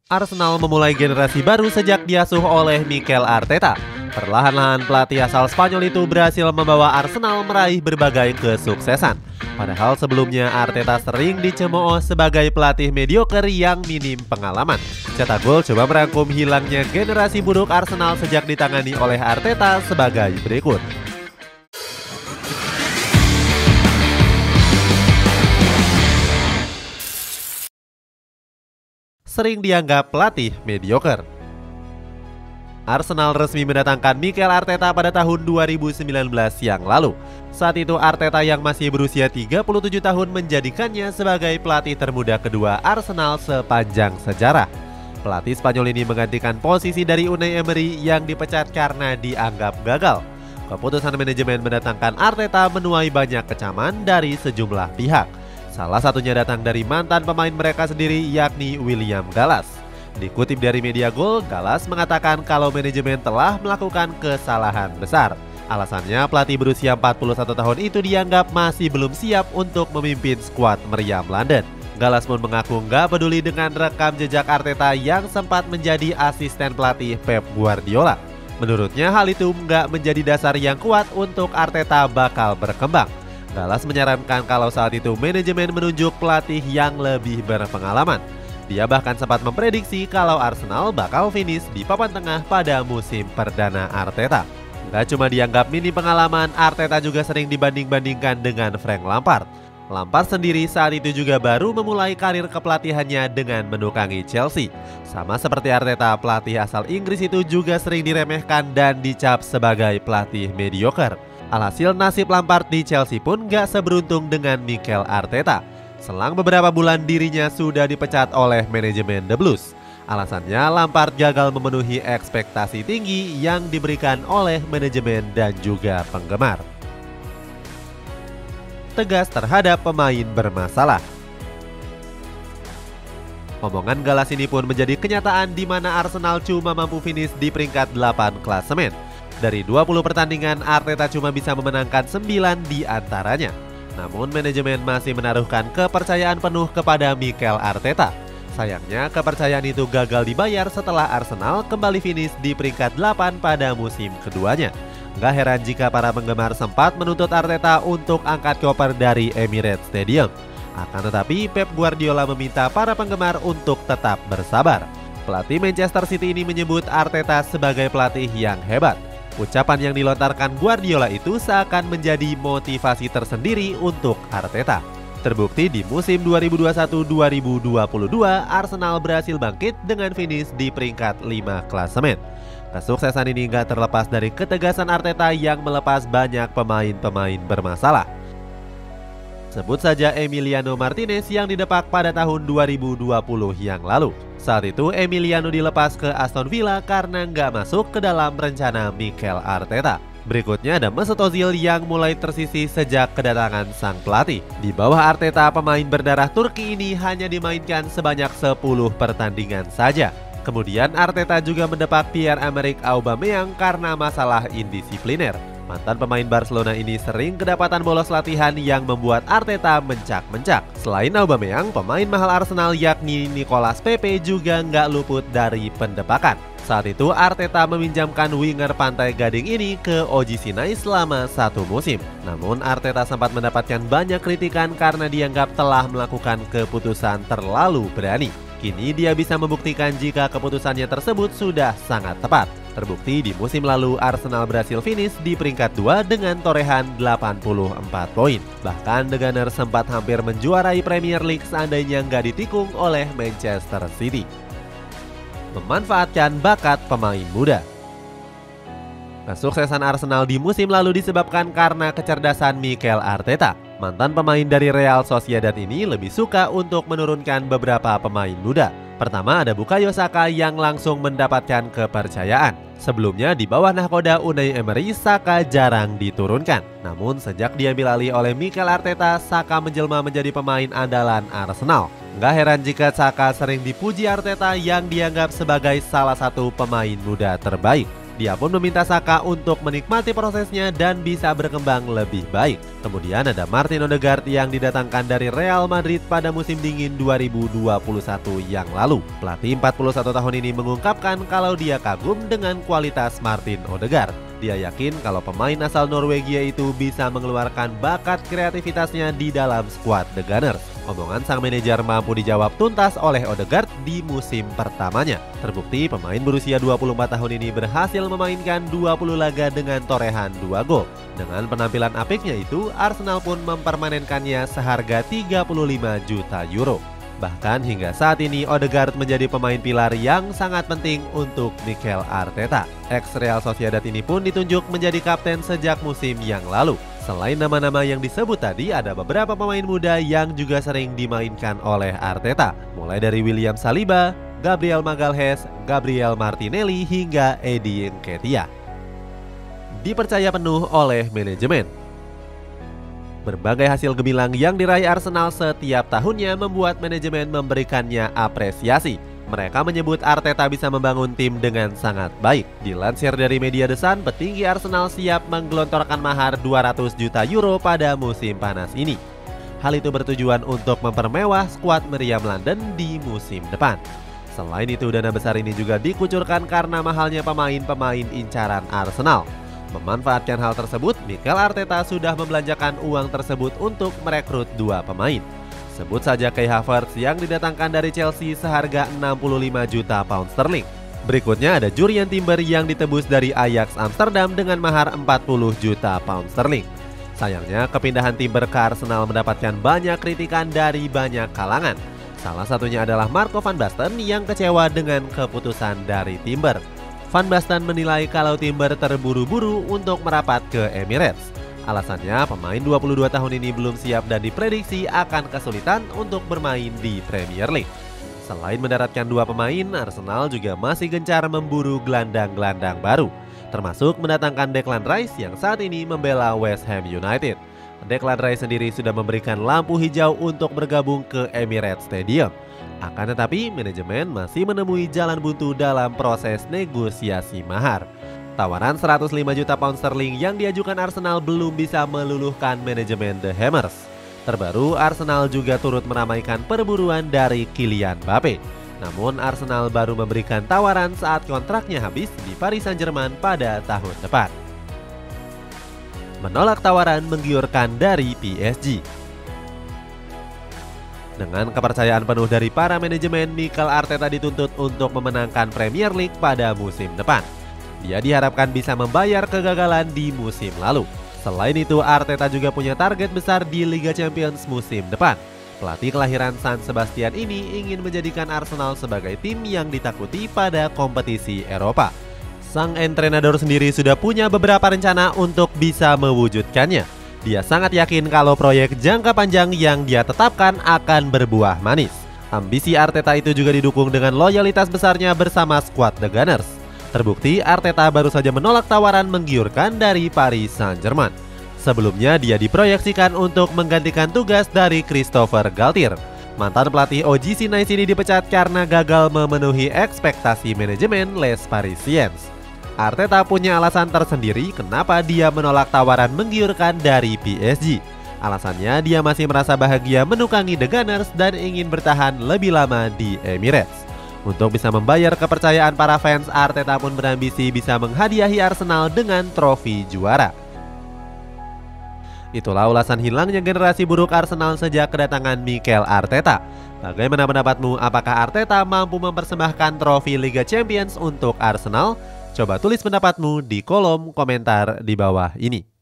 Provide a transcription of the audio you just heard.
Arsenal memulai generasi baru sejak diasuh oleh Mikel Arteta. Perlahan-lahan pelatih asal Spanyol itu berhasil membawa Arsenal meraih berbagai kesuksesan. Padahal sebelumnya Arteta sering dicemooh sebagai pelatih mediocre yang minim pengalaman. Cetak Gol coba merangkum hilangnya generasi buruk Arsenal sejak ditangani oleh Arteta sebagai berikut. Sering dianggap pelatih mediocre. Arsenal resmi mendatangkan Mikel Arteta pada tahun 2019 yang lalu. Saat itu Arteta yang masih berusia 37 tahun menjadikannya sebagai pelatih termuda kedua Arsenal sepanjang sejarah. Pelatih Spanyol ini menggantikan posisi dari Unai Emery yang dipecat karena dianggap gagal. Keputusan manajemen mendatangkan Arteta menuai banyak kecaman dari sejumlah pihak. Salah satunya datang dari mantan pemain mereka sendiri, yakni William Gallas. Dikutip dari media Goal, Gallas mengatakan kalau manajemen telah melakukan kesalahan besar. Alasannya pelatih berusia 41 tahun itu dianggap masih belum siap untuk memimpin skuad meriam London. Gallas pun mengaku nggak peduli dengan rekam jejak Arteta yang sempat menjadi asisten pelatih Pep Guardiola. Menurutnya hal itu nggak menjadi dasar yang kuat untuk Arteta bakal berkembang. Gallas menyarankan kalau saat itu manajemen menunjuk pelatih yang lebih berpengalaman. Dia bahkan sempat memprediksi kalau Arsenal bakal finish di papan tengah pada musim perdana Arteta. Gak cuma dianggap minim pengalaman, Arteta juga sering dibanding-bandingkan dengan Frank Lampard. Lampard sendiri saat itu juga baru memulai karir kepelatihannya dengan menukangi Chelsea. Sama seperti Arteta, pelatih asal Inggris itu juga sering diremehkan dan dicap sebagai pelatih mediocre. Alhasil nasib Lampard di Chelsea pun gak seberuntung dengan Mikel Arteta. Selang beberapa bulan dirinya sudah dipecat oleh manajemen The Blues. Alasannya Lampard gagal memenuhi ekspektasi tinggi yang diberikan oleh manajemen dan juga penggemar. Tegas terhadap pemain bermasalah. Omongan Gallas ini pun menjadi kenyataan di mana Arsenal cuma mampu finish di peringkat 8 klasemen. Dari 20 pertandingan, Arteta cuma bisa memenangkan 9 di antaranya. Namun manajemen masih menaruhkan kepercayaan penuh kepada Mikel Arteta. Sayangnya kepercayaan itu gagal dibayar setelah Arsenal kembali finish di peringkat 8 pada musim keduanya. Gak heran jika para penggemar sempat menuntut Arteta untuk angkat koper dari Emirates Stadium. Akan tetapi Pep Guardiola meminta para penggemar untuk tetap bersabar. Pelatih Manchester City ini menyebut Arteta sebagai pelatih yang hebat. Ucapan yang dilontarkan Guardiola itu seakan menjadi motivasi tersendiri untuk Arteta. Terbukti di musim 2021-2022, Arsenal berhasil bangkit dengan finish di peringkat 5 klasemen. Kesuksesan ini nggak terlepas dari ketegasan Arteta yang melepas banyak pemain-pemain bermasalah. Sebut saja Emiliano Martinez yang didepak pada tahun 2020 yang lalu. Saat itu Emiliano dilepas ke Aston Villa karena nggak masuk ke dalam rencana Mikel Arteta. Berikutnya ada Mesut Ozil yang mulai tersisih sejak kedatangan sang pelatih. Di bawah Arteta, pemain berdarah Turki ini hanya dimainkan sebanyak 10 pertandingan saja. Kemudian Arteta juga mendepak Pierre-Emerick Aubameyang karena masalah indisipliner. Mantan pemain Barcelona ini sering kedapatan bolos latihan yang membuat Arteta mencak-mencak. Selain Aubameyang, pemain mahal Arsenal yakni Nicolas Pepe juga nggak luput dari pendepakan. Saat itu Arteta meminjamkan winger Pantai Gading ini ke OG Sinai selama 1 musim. Namun Arteta sempat mendapatkan banyak kritikan karena dianggap telah melakukan keputusan terlalu berani. Kini dia bisa membuktikan jika keputusannya tersebut sudah sangat tepat. Terbukti di musim lalu Arsenal berhasil finish di peringkat 2 dengan torehan 84 poin. Bahkan The Gunners sempat hampir menjuarai Premier League seandainya nggak ditikung oleh Manchester City. Memanfaatkan bakat pemain muda. Kesuksesan Arsenal di musim lalu disebabkan karena kecerdasan Mikel Arteta. Mantan pemain dari Real Sociedad ini lebih suka untuk menurunkan beberapa pemain muda. Pertama ada Bukayo Saka yang langsung mendapatkan kepercayaan. Sebelumnya di bawah nahkoda Unai Emery, Saka jarang diturunkan. Namun sejak diambil alih oleh Mikel Arteta, Saka menjelma menjadi pemain andalan Arsenal. Gak heran jika Saka sering dipuji Arteta yang dianggap sebagai salah satu pemain muda terbaik. Dia pun meminta Saka untuk menikmati prosesnya dan bisa berkembang lebih baik. Kemudian ada Martin Odegaard yang didatangkan dari Real Madrid pada musim dingin 2021 yang lalu. Pelatih 41 tahun ini mengungkapkan kalau dia kagum dengan kualitas Martin Odegaard. Dia yakin kalau pemain asal Norwegia itu bisa mengeluarkan bakat kreativitasnya di dalam skuad The Gunners. Omongan sang manajer mampu dijawab tuntas oleh Odegaard di musim pertamanya. Terbukti pemain berusia 24 tahun ini berhasil memainkan 20 laga dengan torehan 2 gol. Dengan penampilan apiknya itu, Arsenal pun mempermanenkannya seharga 35 juta euro. Bahkan hingga saat ini Odegaard menjadi pemain pilar yang sangat penting untuk Mikel Arteta. Ex-Real Sociedad ini pun ditunjuk menjadi kapten sejak musim yang lalu. Selain nama-nama yang disebut tadi, ada beberapa pemain muda yang juga sering dimainkan oleh Arteta. Mulai dari William Saliba, Gabriel Magalhaes, Gabriel Martinelli, hingga Eddie Nketiah. Dipercaya penuh oleh manajemen. Berbagai hasil gemilang yang diraih Arsenal setiap tahunnya membuat manajemen memberikannya apresiasi. Mereka menyebut Arteta bisa membangun tim dengan sangat baik. Dilansir dari media The Sun, petinggi Arsenal siap menggelontorkan mahar 200 juta euro pada musim panas ini. Hal itu bertujuan untuk mempermewah skuad meriam London di musim depan. Selain itu, dana besar ini juga dikucurkan karena mahalnya pemain-pemain incaran Arsenal. Memanfaatkan hal tersebut, Mikel Arteta sudah membelanjakan uang tersebut untuk merekrut 2 pemain. Sebut saja Kai Havertz yang didatangkan dari Chelsea seharga 65 juta pound sterling. Berikutnya ada Jurriën Timber yang ditebus dari Ajax Amsterdam dengan mahar 40 juta pound sterling. Sayangnya kepindahan Timber ke Arsenal mendapatkan banyak kritikan dari banyak kalangan. Salah satunya adalah Marco van Basten yang kecewa dengan keputusan dari Timber. Van Basten menilai kalau Timber terburu-buru untuk merapat ke Emirates. Alasannya, pemain 22 tahun ini belum siap dan diprediksi akan kesulitan untuk bermain di Premier League. Selain mendaratkan 2 pemain, Arsenal juga masih gencar memburu gelandang-gelandang baru, termasuk mendatangkan Declan Rice yang saat ini membela West Ham United. Declan Rice sendiri sudah memberikan lampu hijau untuk bergabung ke Emirates Stadium. Akan tetapi, manajemen masih menemui jalan buntu dalam proses negosiasi mahar. Tawaran 105 juta pound sterling yang diajukan Arsenal belum bisa meluluhkan manajemen The Hammers. Terbaru, Arsenal juga turut meramaikan perburuan dari Kylian Mbappe. Namun Arsenal baru memberikan tawaran saat kontraknya habis di Paris Saint-Germain pada tahun depan. Menolak tawaran menggiurkan dari PSG. Dengan kepercayaan penuh dari para manajemen, Mikel Arteta dituntut untuk memenangkan Premier League pada musim depan. Dia diharapkan bisa membayar kegagalan di musim lalu. Selain itu, Arteta juga punya target besar di Liga Champions musim depan. Pelatih kelahiran San Sebastian ini ingin menjadikan Arsenal sebagai tim yang ditakuti pada kompetisi Eropa. Sang entrenador sendiri sudah punya beberapa rencana untuk bisa mewujudkannya. Dia sangat yakin kalau proyek jangka panjang yang dia tetapkan akan berbuah manis. Ambisi Arteta itu juga didukung dengan loyalitas besarnya bersama skuad The Gunners. Terbukti Arteta baru saja menolak tawaran menggiurkan dari Paris Saint-Germain. Sebelumnya dia diproyeksikan untuk menggantikan tugas dari Christopher Galtier. Mantan pelatih OGC Nice ini dipecat karena gagal memenuhi ekspektasi manajemen Les Parisiens. Arteta punya alasan tersendiri kenapa dia menolak tawaran menggiurkan dari PSG. Alasannya dia masih merasa bahagia menukangi The Gunners dan ingin bertahan lebih lama di Emirates. Untuk bisa membayar kepercayaan para fans, Arteta pun berambisi bisa menghadiahi Arsenal dengan trofi juara. Itulah ulasan hilangnya generasi buruk Arsenal sejak kedatangan Mikel Arteta. Bagaimana pendapatmu? Apakah Arteta mampu mempersembahkan trofi Liga Champions untuk Arsenal? Coba tulis pendapatmu di kolom komentar di bawah ini.